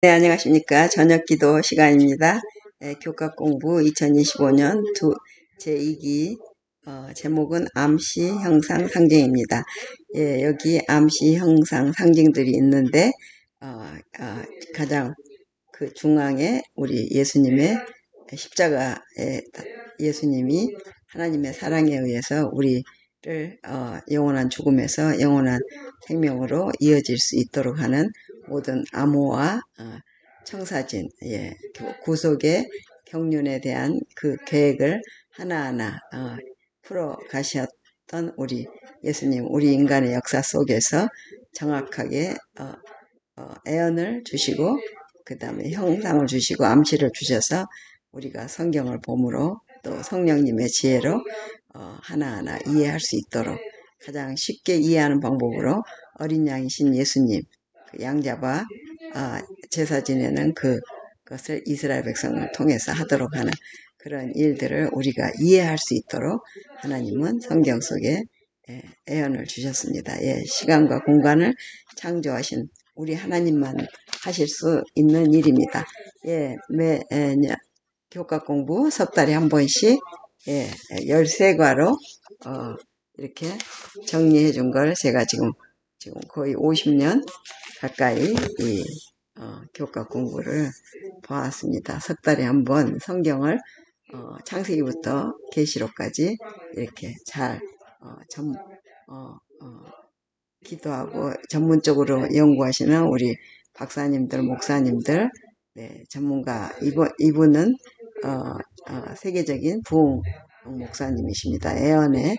네, 안녕하십니까. 저녁 기도 시간입니다. 교과 공부 2025년 제2기, 제목은 암시 형상 상징입니다. 여기 암시 형상 상징들이 있는데, 가장 그 중앙에 우리 예수님의 십자가에 예수님이 하나님의 사랑에 의해서 우리를 영원한 죽음에서 영원한 생명으로 이어질 수 있도록 하는 모든 암호와 청사진, 구속의 경륜에 대한 그 계획을 하나하나 풀어 가셨던 우리 예수님, 우리 인간의 역사 속에서 정확하게 애언을 주시고 그 다음에 형상을 주시고 암시를 주셔서 우리가 성경을 봄으로 또 성령님의 지혜로 하나하나 이해할 수 있도록 가장 쉽게 이해하는 방법으로 어린 양이신 예수님, 그 양잡아 제사 지내는 그것을 이스라엘 백성을 통해서 하도록 하는 그런 일들을 우리가 이해할 수 있도록 하나님은 성경 속에 애언을 주셨습니다. 시간과 공간을 창조하신 우리 하나님만 하실 수 있는 일입니다. 교과 공부 석 달에 한 번씩 13과로 이렇게 정리해 준 걸 제가 지금 거의 50년 가까이 이 교과 공부를 봐왔습니다. 석 달에 한 번 성경을 창세기부터 계시록까지 이렇게 잘 기도하고 전문적으로 연구하시는 우리 박사님들, 목사님들, 전문가, 이분은 세계적인 부흥 목사님이십니다. 애언에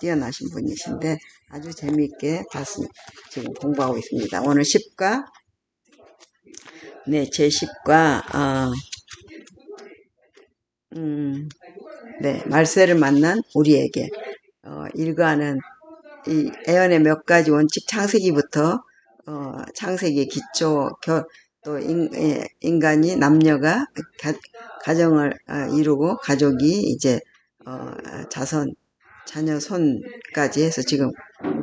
뛰어나신 분이신데 아주 재미있게 지금 공부하고 있습니다. 오늘 10과, 제 10과, 말세를 만난 우리에게 일과는 이 애언의 몇 가지 원칙, 창세기부터 창세기 기초, 또 인간이 남녀가 가정을 이루고 가족이 이제 자손, 자녀 손까지 해서 지금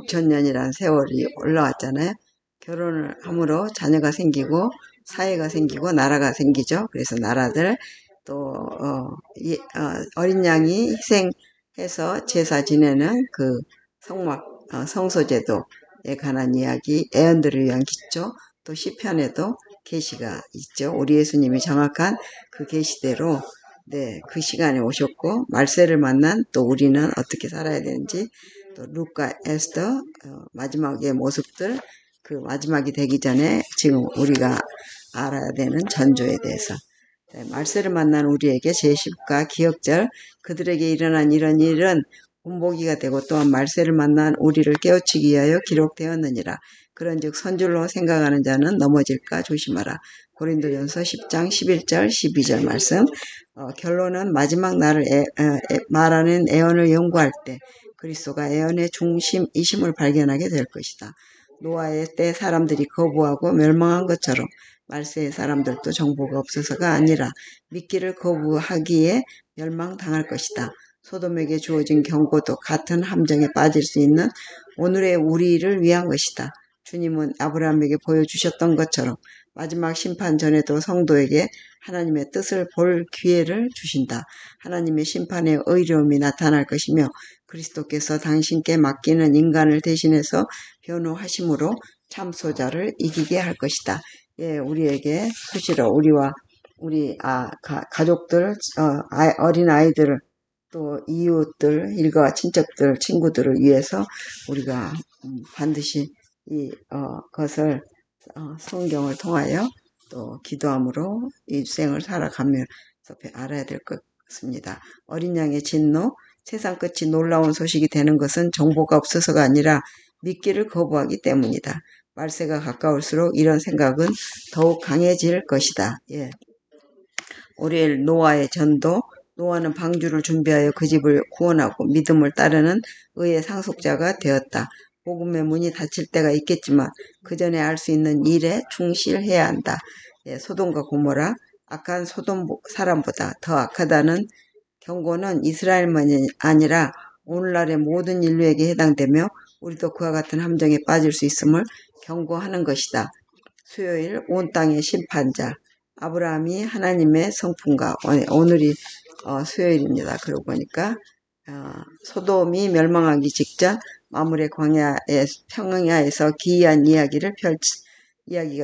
6천년이라는 세월이 올라왔잖아요. 결혼을 함으로 자녀가 생기고 사회가 생기고 나라가 생기죠. 그래서 나라들 또 어린 양이 희생해서 제사 지내는 그 성소제도에 관한 이야기, 애언들을 위한 기초, 또 시편에도 계시가 있죠. 우리 예수님이 정확한 그 계시대로 그 시간에 오셨고 말세를 만난 또 우리는 어떻게 살아야 되는지, 또 루카, 에스더 마지막의 모습들, 그 마지막이 되기 전에 지금 우리가 알아야 되는 전조에 대해서 말세를 만난 우리에게 제10과 기억절, 그들에게 일어난 이런 일은 본보기가 되고 또한 말세를 만난 우리를 깨우치기 위하여 기록되었느니라. 그런즉 선줄로 생각하는 자는 넘어질까 조심하라. 고린도전서 10장 11절 12절 말씀. 결론은 마지막 날을 말하는 애언을 연구할 때 그리스도가 애언의 중심이심을 발견하게 될 것이다. 노아의 때 사람들이 거부하고 멸망한 것처럼 말세의 사람들도 정보가 없어서가 아니라 믿기를 거부하기에 멸망당할 것이다. 소돔에게 주어진 경고도 같은 함정에 빠질 수 있는 오늘의 우리를 위한 것이다. 주님은 아브라함에게 보여주셨던 것처럼 마지막 심판 전에도 성도에게 하나님의 뜻을 볼 기회를 주신다. 하나님의 심판의 의로움이 나타날 것이며 그리스도께서 당신께 맡기는 인간을 대신해서 변호하심으로 참소자를 이기게 할 것이다. 우리에게 수시로 우리와 우리 가족들, 어린 아이들, 또 이웃들, 일가 친척들, 친구들을 위해서 우리가 반드시 것을 성경을 통하여 또 기도함으로 이 생을 살아가면서 알아야 될 것 같습니다. 어린 양의 진노, 세상 끝이 놀라운 소식이 되는 것은 정보가 없어서가 아니라 믿기를 거부하기 때문이다. 말세가 가까울수록 이런 생각은 더욱 강해질 것이다. 오레일 노아의 전도, 노아는 방주를 준비하여 그 집을 구원하고 믿음을 따르는 의의 상속자가 되었다. 복음의 문이 닫힐 때가 있겠지만 그 전에 알 수 있는 일에 충실해야 한다. 소돔과 고모라, 악한 소돔 사람보다 더 악하다는 경고는 이스라엘만이 아니라 오늘날의 모든 인류에게 해당되며 우리도 그와 같은 함정에 빠질 수 있음을 경고하는 것이다. 수요일 온 땅의 심판자 아브라함이 하나님의 성품과 오늘이 수요일입니다. 그러고 보니까 소돔이 멸망하기 직전 마물의 평야에서 기이한 이야기가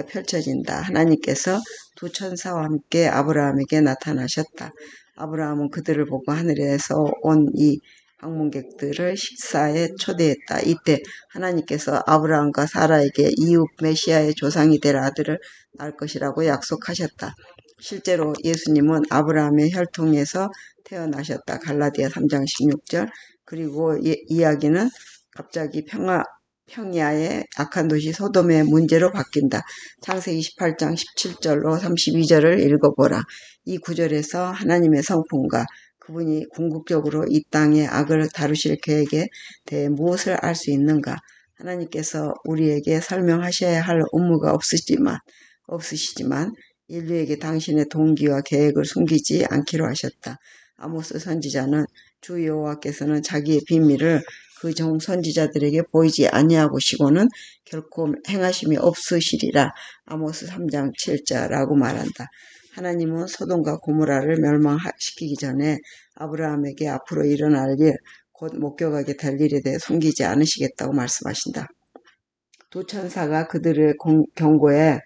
펼쳐진다. 하나님께서 두 천사와 함께 아브라함에게 나타나셨다. 아브라함은 그들을 보고 하늘에서 온 이 방문객들을 식사에 초대했다. 이때 하나님께서 아브라함과 사라에게 이후 메시아의 조상이 될 아들을 낳을 것이라고 약속하셨다. 실제로 예수님은 아브라함의 혈통에서 태어나셨다. 갈라디아 3장 16절. 그리고 이야기는 갑자기 평야의 악한 도시 소돔의 문제로 바뀐다. 창세기 28장 17절로 32절을 읽어보라. 이 구절에서 하나님의 성품과 그분이 궁극적으로 이 땅의 악을 다루실 계획에 대해 무엇을 알 수 있는가? 하나님께서 우리에게 설명하셔야 할 의무가 없으시지만 인류에게 당신의 동기와 계획을 숨기지 않기로 하셨다. 아모스 선지자는 주 여호와께서는 자기의 비밀을 그 종 선지자들에게 보이지 아니하시고는 결코 행하심이 없으시리라. 아모스 3장 7절라고 말한다. 하나님은 소돔과 고모라를 멸망시키기 전에 아브라함에게 앞으로 일어날 일, 곧 목격하게 될 일에 대해 숨기지 않으시겠다고 말씀하신다. 두 천사가 그들의 경고에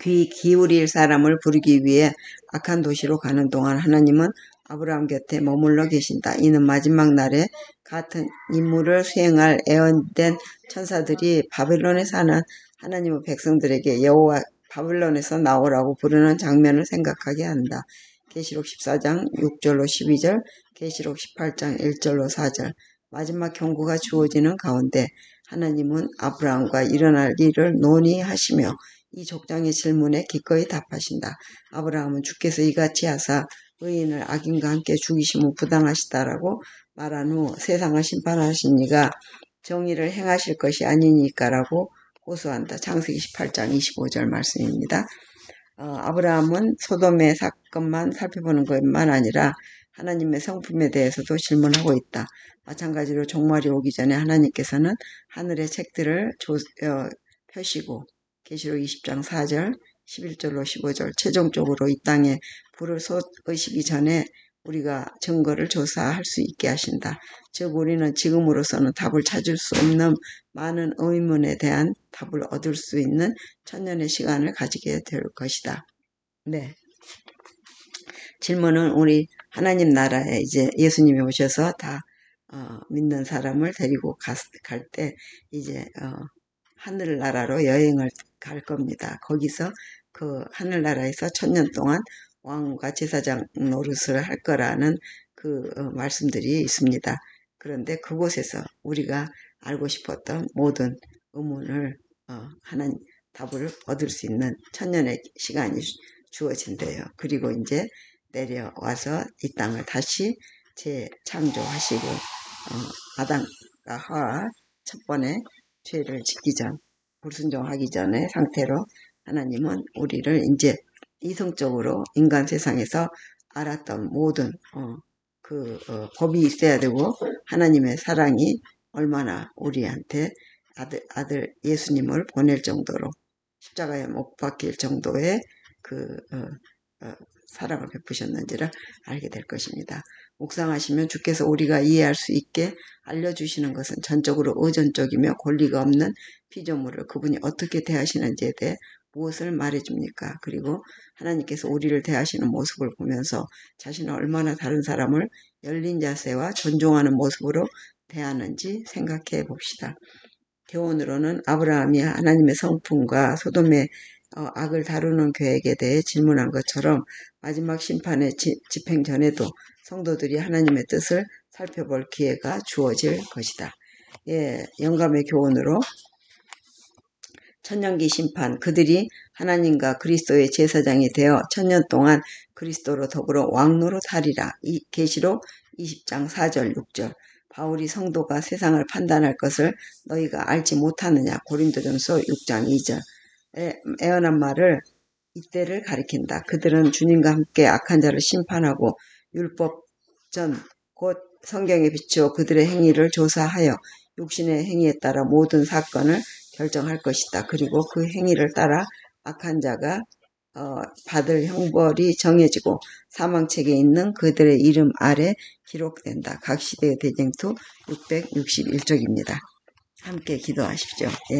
귀 기울일 사람을 부르기 위해 악한 도시로 가는 동안 하나님은 아브라함 곁에 머물러 계신다. 이는 마지막 날에 같은 임무를 수행할 애언된 천사들이 바벨론에 사는 하나님의 백성들에게 여호와 바벨론에서 나오라고 부르는 장면을 생각하게 한다. 계시록 14장 6절로 12절, 계시록 18장 1절로 4절. 마지막 경고가 주어지는 가운데 하나님은 아브라함과 일어날 일을 논의하시며 이 족장의 질문에 기꺼이 답하신다. 아브라함은 주께서 이같이 하사 의인을 악인과 함께 죽이시면 부당하시다라고 말한 후 세상을 심판하신 이가 정의를 행하실 것이 아니니까라고 호소한다. 창세기 18장 25절 말씀입니다. 아브라함은 소돔의 사건만 살펴보는 것만 아니라 하나님의 성품에 대해서도 질문하고 있다. 마찬가지로 종말이 오기 전에 하나님께서는 하늘의 책들을 펴시고 계시록 20장 4절, 11절로 15절 최종적으로 이 땅에 불을 쏟으시기 전에 우리가 증거를 조사할 수 있게 하신다. 즉 우리는 지금으로서는 답을 찾을 수 없는 많은 의문에 대한 답을 얻을 수 있는 천년의 시간을 가지게 될 것이다. 네. 질문은 우리 하나님 나라에 이제 예수님이 오셔서 다 믿는 사람을 데리고 갈 때 이제 하늘나라로 여행을 갈 겁니다. 거기서 그 하늘나라에서 1000년 동안 왕과 제사장 노릇을 할 거라는 그 말씀들이 있습니다. 그런데 그곳에서 우리가 알고 싶었던 모든 의문을 하나님 답을 얻을 수 있는 1000년의 시간이 주어진대요. 그리고 이제 내려와서 이 땅을 다시 재창조하시고 아담과 하와 첫 번에 죄를 짓기 전, 불순종하기 전의 상태로 하나님은 우리를 이제 이성적으로 인간 세상에서 알았던 모든 법이 있어야 되고 하나님의 사랑이 얼마나 우리한테 아들 예수님을 보낼 정도로 십자가에 못 박힐 정도의 사랑을 베푸셨는지를 알게 될 것입니다. 묵상하시면 주께서 우리가 이해할 수 있게 알려주시는 것은 전적으로 의존적이며 권리가 없는 피조물을 그분이 어떻게 대하시는지에 대해 무엇을 말해줍니까? 그리고 하나님께서 우리를 대하시는 모습을 보면서 자신은 얼마나 다른 사람을 열린 자세와 존중하는 모습으로 대하는지 생각해 봅시다. 교훈으로는 아브라함이 하나님의 성품과 소돔의 악을 다루는 계획에 대해 질문한 것처럼 마지막 심판의 집행 전에도 성도들이 하나님의 뜻을 살펴볼 기회가 주어질 것이다. 예, 영감의 교훈으로 천년기 심판, 그들이 하나님과 그리스도의 제사장이 되어 1000년 동안 그리스도로 더불어 왕노릇 하리라. 계시록 20장 4절 6절. 바울이 성도가 세상을 판단할 것을 너희가 알지 못하느냐. 고린도전서 6장 2절. 애언한 말을 이때를 가리킨다. 그들은 주님과 함께 악한 자를 심판하고 율법 전 곧 성경에 비추어 그들의 행위를 조사하여 육신의 행위에 따라 모든 사건을 결정할 것이다. 그리고 그 행위를 따라 악한 자가 받을 형벌이 정해지고 사망책에 있는 그들의 이름 아래 기록된다. 각 시대의 대쟁투 661쪽입니다. 함께 기도하십시오. 예.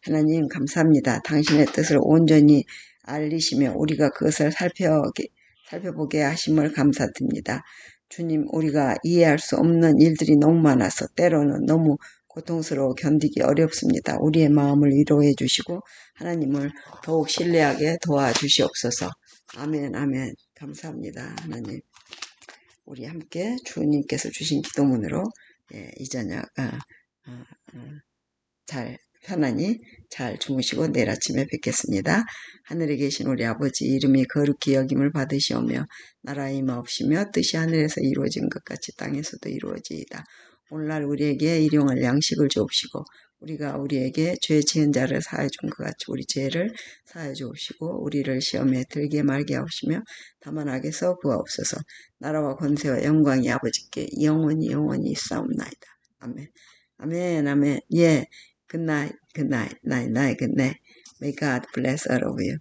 하나님 감사합니다. 당신의 뜻을 온전히 알리시며 우리가 그것을 살펴보게 하심을 감사드립니다. 주님, 우리가 이해할 수 없는 일들이 너무 많아서 때로는 너무 고통스러워 견디기 어렵습니다. 우리의 마음을 위로해 주시고 하나님을 더욱 신뢰하게 도와주시옵소서. 아멘, 아멘. 감사합니다. 하나님, 우리 함께 주님께서 주신 기도문으로 이 저녁 잘 편안히 잘 주무시고 내일 아침에 뵙겠습니다. 하늘에 계신 우리 아버지 이름이 거룩히 여김을 받으시오며 나라의 임하옵시며 뜻이 하늘에서 이루어진 것 같이 땅에서도 이루어지이다. 오늘날 우리에게 일용할 양식을 주옵시고 우리가 우리에게 죄 지은 자를 사하여 준 것 같이 우리 죄를 사하여 주옵시고 우리를 시험에 들게 말게 하옵시며 다만 악에서 구하옵소서. 나라와 권세와 영광이 아버지께 영원히 있사옵나이다. 아멘. 아멘. 아멘. 예. Good night, night, good night. May God bless all of you.